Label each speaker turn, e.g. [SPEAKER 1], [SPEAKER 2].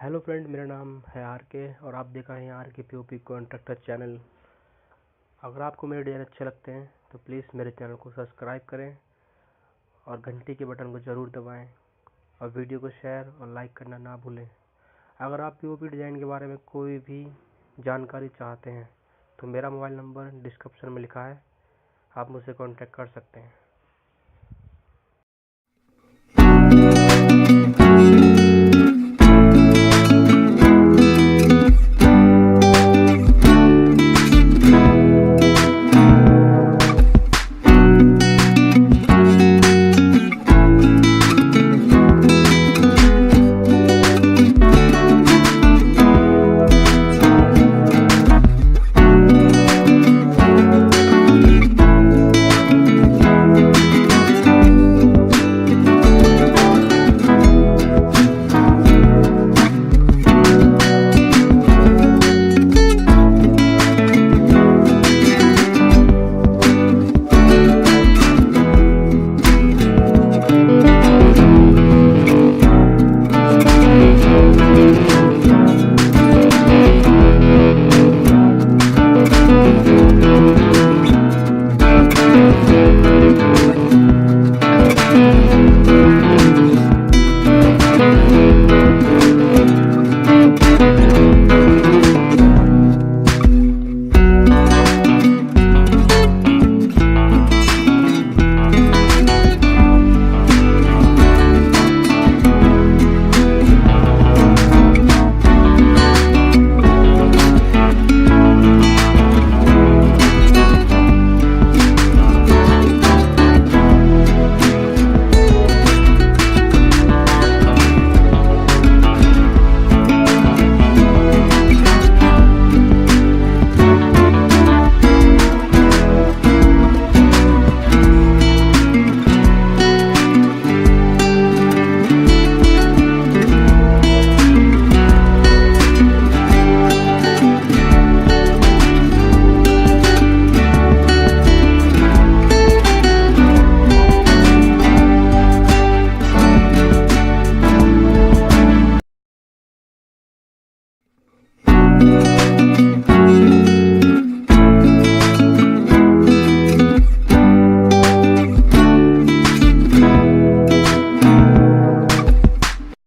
[SPEAKER 1] Hello friend, मेरा नाम है आर के और आप देख रहे हैं आर के p.o.p contractor चैनल। अगर आपको मेरे डिज़ाइन अच्छे लगते हैं तो प्लीज़ मेरे चैनल को सब्सक्राइब करें और घंटी के बटन को ज़रूर दबाएं और वीडियो को शेयर और लाइक करना ना भूलें। अगर आप p.o.p डिज़ाइन के बारे में कोई भी जानकारी चाहते हैं तो मेरा मोबाइल नंबर डिस्क्रिप्शन में लिखा है, आप मुझसे कॉन्टैक्ट कर सकते हैं।